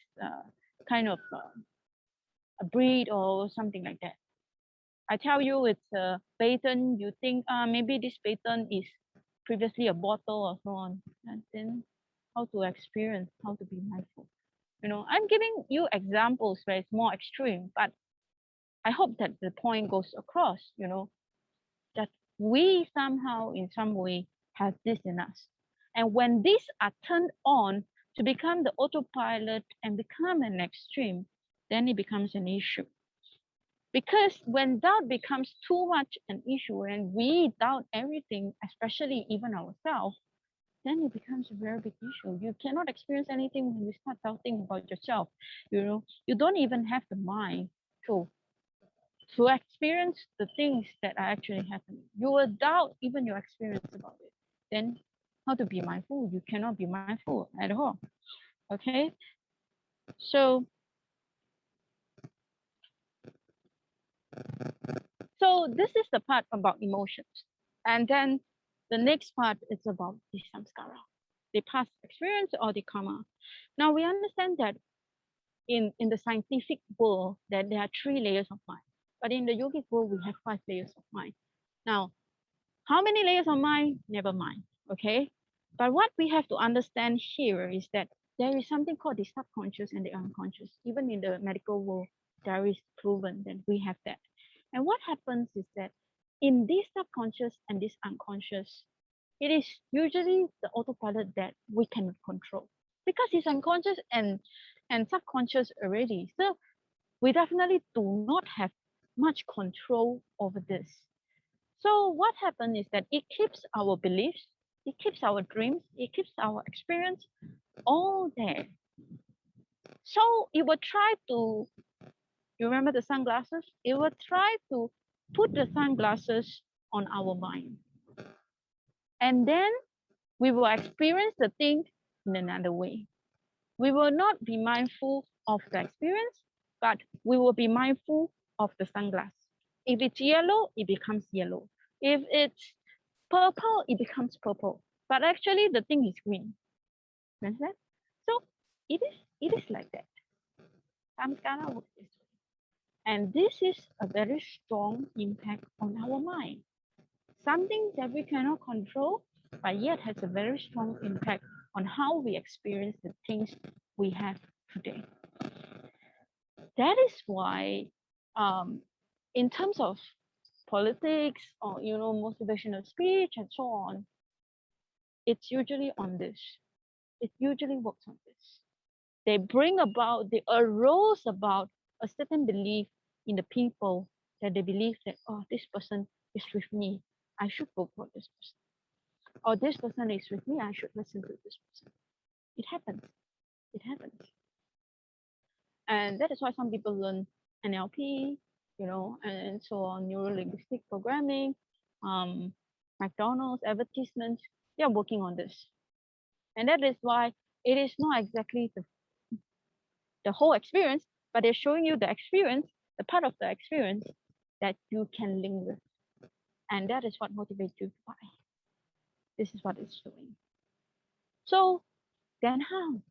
S1: kind of a breed or something like that. I tell you it's a patent, you think maybe this patent is previously a bottle or so on, and then how to experience, how to be mindful. I'm giving you examples where it's more extreme, but I hope that the point goes across, that we somehow in some way have this in us. And when these are turned on to become the autopilot and become an extreme, then it becomes an issue. Because when doubt becomes too much an issue and we doubt everything, especially even ourselves, then it becomes a very big issue. You cannot experience anything when you start doubting about yourself. You don't even have the mind to experience the things that are actually happening. You will doubt even your experience about it. Then how to be mindful? You cannot be mindful at all. Okay? So this is the part about emotions. And then the next part is about the samskara, the past experience or the karma. Now we understand that in the scientific world that there are 3 layers of mind. But in the yogic world, we have 5 layers of mind. Now, how many layers of mind? Never mind. Okay. But what we have to understand here is that there is something called the subconscious and the unconscious. Even in the medical world, there is proven that we have that. And what happens is that in this subconscious and this unconscious, it is usually the autopilot that we cannot control because it's unconscious and subconscious already. So we definitely do not have much control over this. So what happens is that it keeps our beliefs, it keeps our dreams, it keeps our experience all there. So it will try to, you remember the sunglasses? It will try to put the sunglasses on our mind. And then we will experience the thing in another way. We will not be mindful of the experience, but we will be mindful of the sunglass. If it's yellow, it becomes yellow. If it's purple, it becomes purple. But actually, the thing is green. Understand? So it is like that. Samskara works this way. And this is a very strong impact on our mind. Something that we cannot control, but yet has a very strong impact on how we experience the things we have today. That is why, in terms of politics or motivational speech and so on, it's usually on this. It usually works on this. They arose about a certain belief in the people that they believe that, oh, this person is with me, I should vote for this person. Or this person is with me, I should listen to this person. It happens. It happens. And that is why some people learn NLP, and so on, neuro-linguistic programming, McDonald's advertisements, they are working on this. And that is why it is not exactly the whole experience, but they're showing you the experience, the part of the experience that you can link with. And that is what motivates you to buy. This is what it's doing. So then how?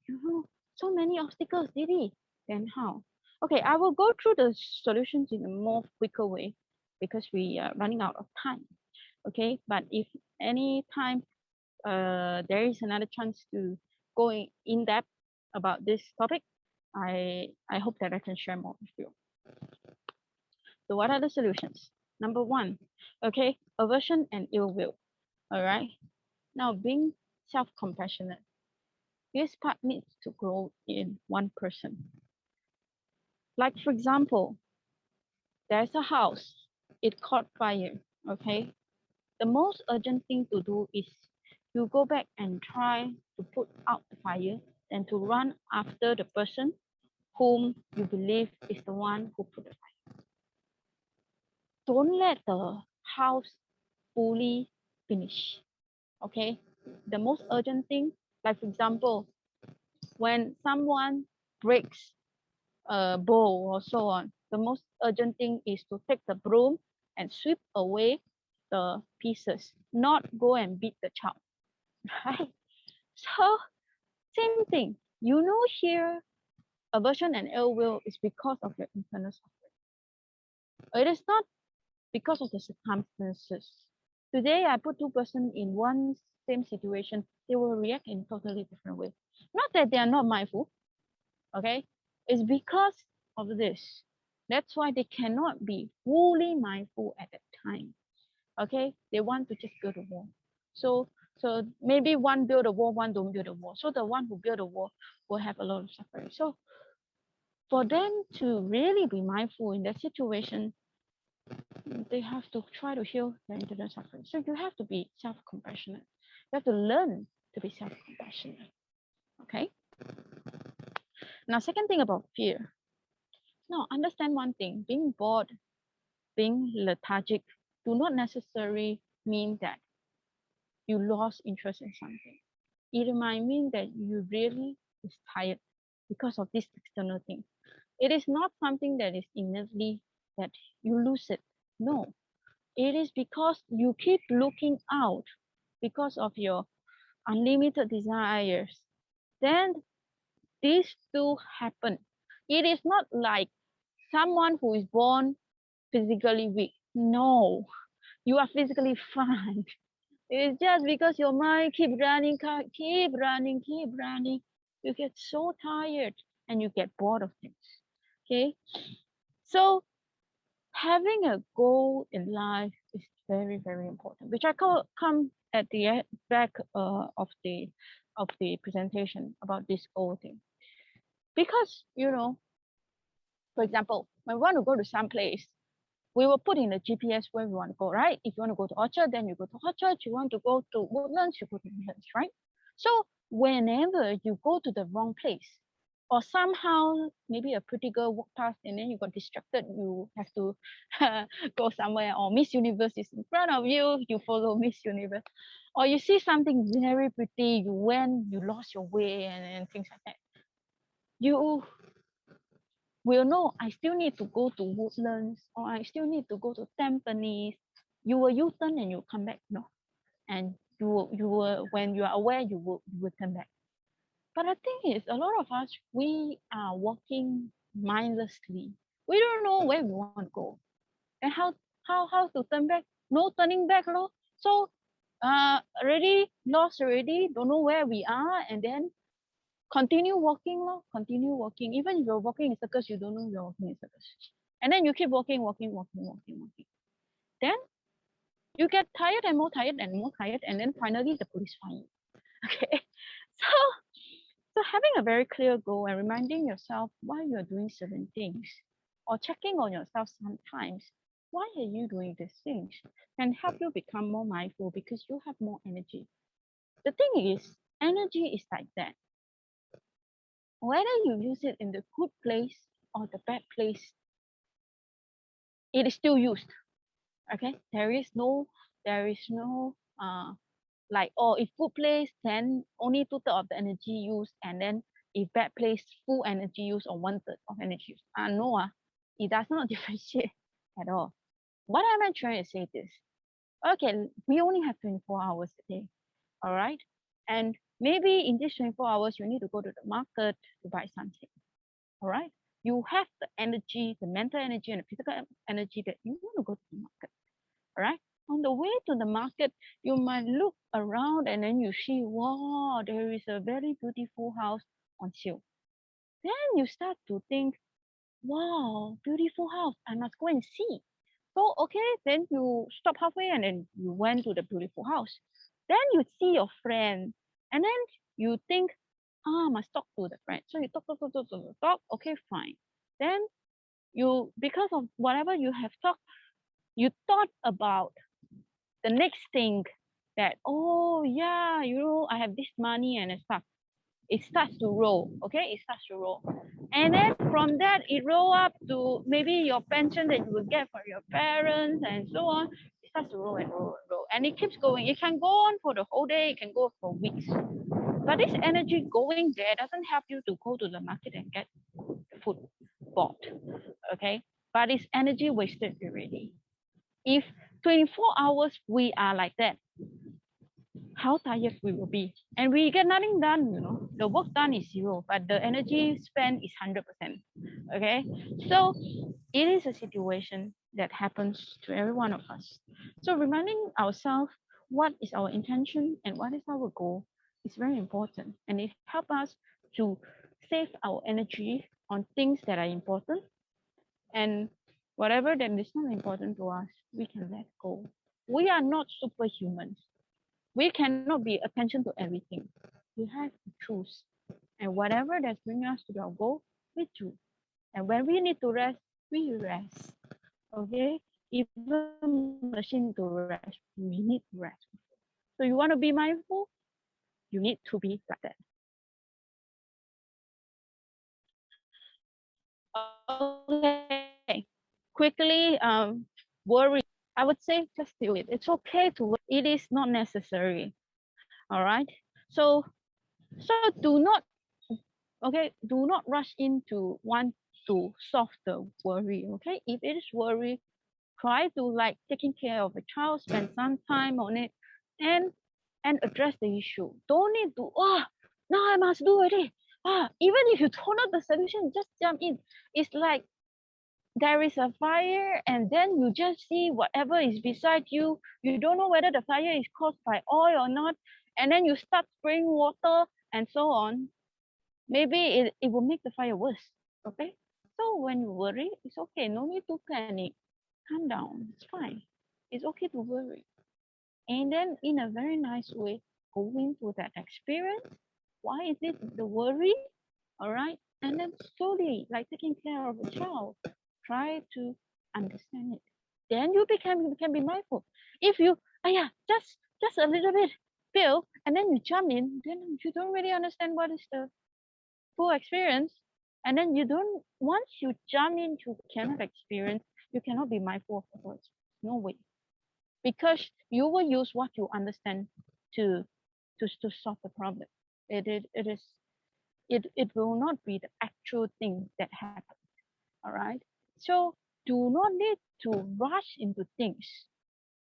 S1: So many obstacles, Didi. Then how? Okay, I will go through the solutions in a more quicker way because we are running out of time. Okay, but if any time there is another chance to go in depth about this topic, I hope that I can share more with you. So what are the solutions? Number 1, okay, aversion and ill will. All right. Now, being self-compassionate. This part needs to grow in one person. Like, for example, there's a house, it caught fire, okay? The most urgent thing to do is you go back and try to put out the fire than to run after the person whom you believe is the one who put the fire. Don't let the house fully finish. Okay? The most urgent thing, like for example, when someone breaks a bowl or so on, the most urgent thing is to take the broom and sweep away the pieces, not go and beat the child, right? So, same thing. You know here, aversion and ill will is because of your internal suffering. It is not because of the circumstances. Today, I put two persons in one same situation, they will react in totally different way. Not that they are not mindful, okay? It's because of this. That's why they cannot be fully mindful at that time. Okay, they want to just build a wall. So maybe one build a wall, one don't build a wall. So the one who build a wall will have a lot of suffering. So for them to really be mindful in that situation, they have to try to heal their internal suffering. So you have to be self-compassionate. You have to learn to be self-compassionate. Okay. Now, second thing about fear. Now, understand one thing: being bored, being lethargic, do not necessarily mean that you lost interest in something. It might mean that you really is tired because of this external thing. It is not something that is innately that you lose it. No, it is because you keep looking out because of your unlimited desires. Then these two happen. It is not like someone who is born physically weak. No, you are physically fine. It's just because your mind keep running, keep running, keep running. You get so tired and you get bored of things. Okay. So having a goal in life is very, very important, which I come at the back of the presentation about this goal thing. Because for example, when we want to go to some place, we will put in the GPS where we want to go, right? If you want to go to Orchard, then you go to Orchard. You want to go to Woodlands, you go to Woodlands, right? So whenever you go to the wrong place, or somehow maybe a pretty girl walked past and then you got distracted, you have to go somewhere, or Miss Universe is in front of you, you follow Miss Universe, or you see something very pretty, you went, you lost your way, and things like that. You will know I still need to go to Woodlands, or I still need to go to Tampines. You will U-turn and you come back, no, and you will when you are aware you will turn back. But the thing is, a lot of us we are walking mindlessly. We don't know where we want to go, and how to turn back? No turning back, no. So already lost already, don't know where we are, and then continue walking, lor. Continue walking. Even if you're walking in circles, you don't know you're walking in circles. And then you keep walking, walking, walking, walking, walking. Then you get tired and more tired and more tired, and then finally the police find you. Okay. So so having a very clear goal and reminding yourself why you're doing certain things, or checking on yourself sometimes, why are you doing these things, can help you become more mindful because you have more energy. The thing is, energy is like that. Whether you use it in the good place or the bad place, it is still used. Okay, there is no like, oh, if good place, then only 2/3 of the energy used, and then if bad place, full energy use or 1/3 of energy use. No, it does not differentiate at all. What am I trying to say this? Okay, we only have 24 hours a day, all right? And maybe in these 24 hours, you need to go to the market to buy something, all right? You have the energy, the mental energy and the physical energy that you want to go to the market, all right? On the way to the market, you might look around and then you see, wow, there is a very beautiful house on sale. Then you start to think, wow, beautiful house, I must go and see. So, okay, then you stop halfway and then you went to the beautiful house. Then you see your friend and then you think, must talk to the friend. So you talk, okay, fine. Then because of whatever you have talked, you thought about the next thing that, oh yeah, I have this money and stuff. It starts to roll, okay? It starts to roll. And then from that, it roll up to maybe your pension that you will get from your parents and so on. It starts to roll and roll and roll. And it keeps going. It can go on for the whole day. It can go for weeks. But this energy going there doesn't help you to go to the market and get the food bought, okay? But it's energy wasted already. If 24 hours we are like that, how tired we will be. And we get nothing done. The work done is zero, but the energy spent is 100%. Okay. So it is a situation that happens to every one of us. So reminding ourselves what is our intention and what is our goal is very important. And it helps us to save our energy on things that are important, and whatever that is not important to us, we can let go. We are not superhumans. We cannot be attention to everything. We have to choose. And whatever that's bringing us to our goal, we do. And when we need to rest, we rest. Okay? Even machine to rest, we need to rest. So you want to be mindful, you need to be like that. Okay. Quickly, worry. I would say just do it. It's okay to worry. It is not necessary. All right. So do not, okay, do not rush into want to solve the worry. Okay, if it is worry, try to like taking care of a child, spend some time on it, and address the issue. Don't need to, now I must do it. Even if you don't know the solution, just jump in. It's like there is a fire and then you just see whatever is beside you. You don't know whether the fire is caused by oil or not, and then you start spraying water and so on. Maybe it will make the fire worse. Okay, so when you worry, it's okay, no need to panic. Calm down, it's fine. It's okay to worry. And then in a very nice way, go into that experience. Why is it the worry? All right, and then slowly, like taking care of a child, try to understand it. Then you can be mindful. If you, yeah, just a little bit feel, and then you jump in, then you don't really understand what is the full experience. And then you don't, once you jump into cannot experience, you cannot be mindful of the words. No way. Because you will use what you understand to solve the problem. It will not be the actual thing that happens. All right. So do not need to rush into things.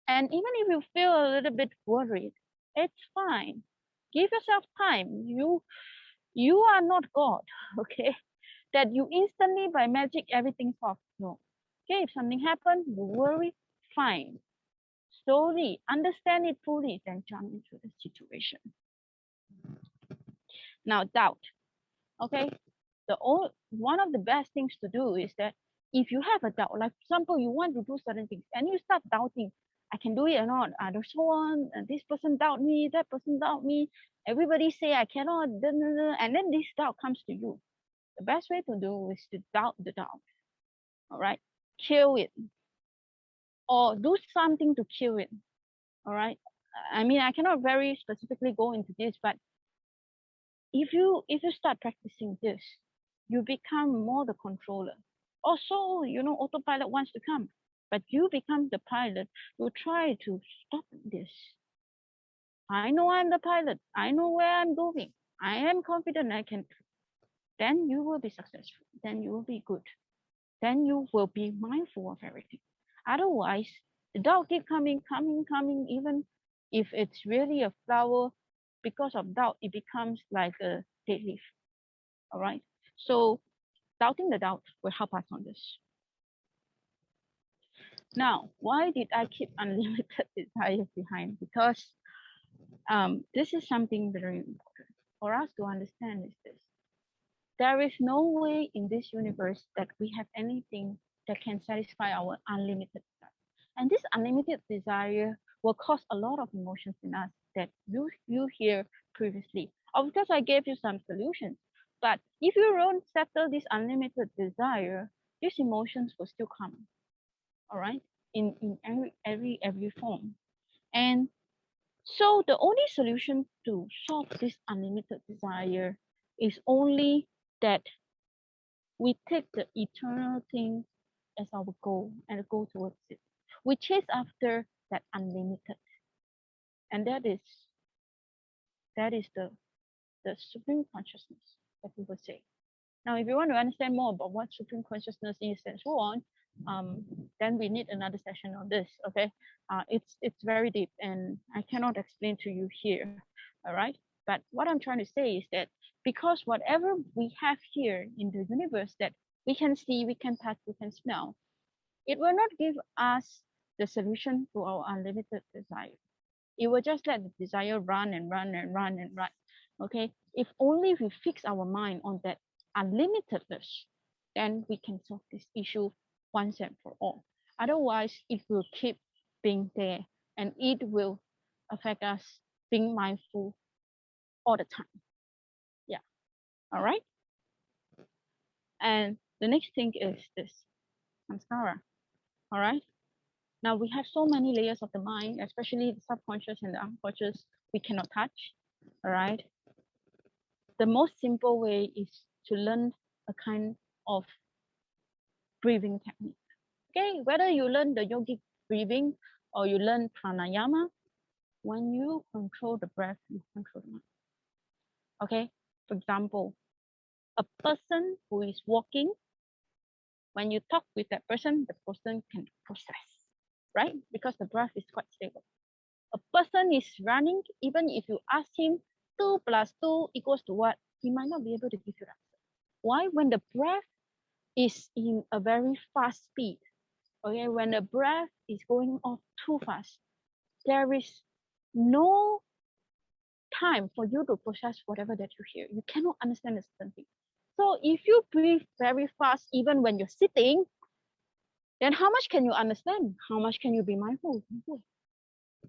S1: And even if you feel a little bit worried, it's fine. Give yourself time. You are not God, okay? That you instantly by magic everything solved. No. Okay, if something happened, you worry, fine. Slowly understand it fully, then jump into the situation. Now doubt. Okay. One of the best things to do is that if you have a doubt, like for example, you want to do certain things and you start doubting, I can do it or not. There's so on, this person doubt me, that person doubt me, everybody say I cannot, and then this doubt comes to you. The best way to do is to doubt the doubt. All right, kill it or do something to kill it. All right. I mean, I cannot very specifically go into this, but if you start practicing this, you become more the controller. Also, autopilot wants to come, but you become the pilot. You try to stop this. I know I'm the pilot. I know where I'm going. I am confident I can. Then you will be successful. Then you will be good. Then you will be mindful of everything. Otherwise, the doubt keep coming, coming, coming. Even if it's really a flower, because of doubt, it becomes like a dead leaf. All right. So doubting the doubt will help us on this. Now, why did I keep unlimited desire behind? Because this is something very important for us to understand is this. There is no way in this universe that we have anything that can satisfy our unlimited desire. And this unlimited desire will cause a lot of emotions in us that you hear previously. Of course, I gave you some solutions, but if you don't settle this unlimited desire, these emotions will still come. All right, in every form. And So the only solution to solve this unlimited desire is only that we take the eternal thing as our goal and go towards it. We chase after that unlimited, and that is the supreme consciousness that we would say. Now, if you want to understand more about what supreme consciousness is and so on, then we need another session on this. Okay, it's very deep, and I cannot explain to you here. All right, but what I'm trying to say is that because whatever we have here in the universe that we can see, we can touch, we can smell, it will not give us the solution to our unlimited desire. It will just let the desire run and run and run and run. Okay, if only we fix our mind on that unlimitedness, then we can solve this issue once and for all. Otherwise, it will keep being there and it will affect us being mindful all the time. Yeah, all right. And the next thing is this samskara. All right. Now we have so many layers of the mind, especially the subconscious and the unconscious, we cannot touch. All right. The most simple way is to learn a kind of breathing technique. Okay, whether you learn the yogic breathing or you learn pranayama, when you control the breath, you control the mind. Okay, for example, a person who is walking, when you talk with that person, the person can process, right? Because the breath is quite stable. A person is running, even if you ask him 2 plus 2 equals to what, he might not be able to give you that. Why? When the breath is in a very fast speed, okay, when the breath is going off too fast, there is no time for you to process whatever that you hear. You cannot understand a certain thing. So if you breathe very fast, even when you're sitting, then how much can you understand? How much can you be mindful?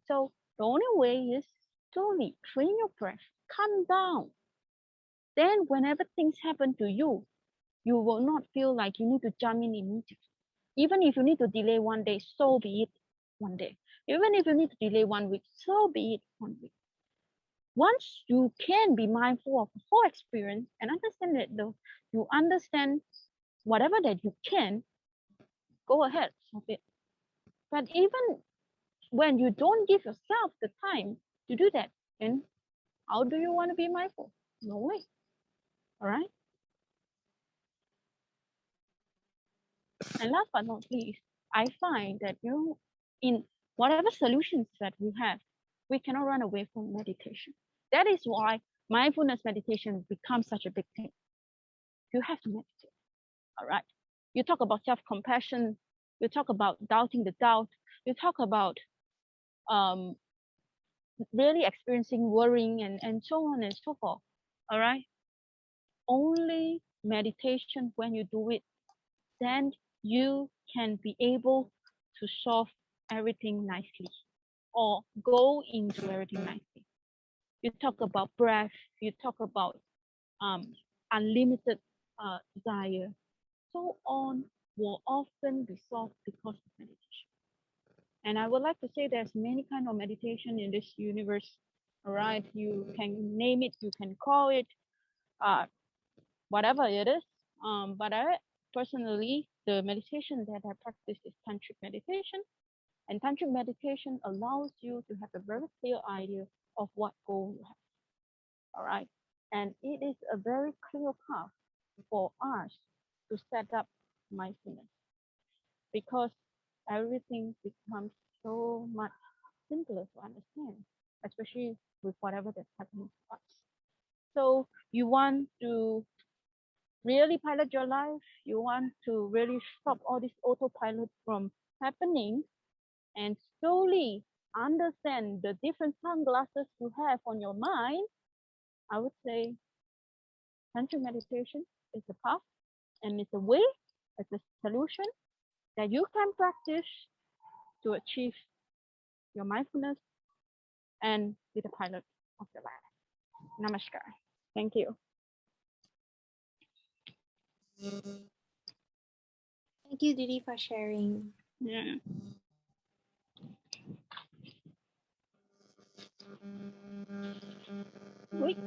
S1: So the only way is slowly train your breath, calm down. Then whenever things happen to you, you will not feel like you need to jump in immediately. Even if you need to delay 1 day, so be it 1 day. Even if you need to delay 1 week, so be it 1 week. Once you can be mindful of the whole experience and understand that though you understand whatever that you can, go ahead, solve it. But even when you don't give yourself the time to do that, then how do you want to be mindful? No way. All right. And last but not least, I find that in whatever solutions that we have, we cannot run away from meditation. That is why mindfulness meditation becomes such a big thing. You have to meditate. All right. You talk about self-compassion. You talk about doubting the doubt. You talk about um, really experiencing worrying and so on and so forth. All right. Only meditation, when you do it, then you can be able to solve everything nicely or go into everything nicely. You talk about breath, you talk about um, unlimited desire, so on will often be solved because of meditation. And I would like to say there's many kind of meditation in this universe. All right, you can name it, you can call it, uh, whatever it is. But I personally, the meditation that I practice is tantric meditation, and tantric meditation allows you to have a very clear idea of what goal you have. All right, and it is a very clear path for us to set up mindfulness because everything becomes so much simpler to understand, especially with whatever that's happening to us. So you want to really pilot your life, you want to really stop all this autopilot from happening and slowly understand the different sunglasses you have on your mind, I would say tantric meditation is a path and it's a way, it's a solution that you can practice to achieve your mindfulness and be the pilot of your life. Namaskar. Thank you.
S2: Thank you, Didi, for sharing.
S1: Yeah. Wait.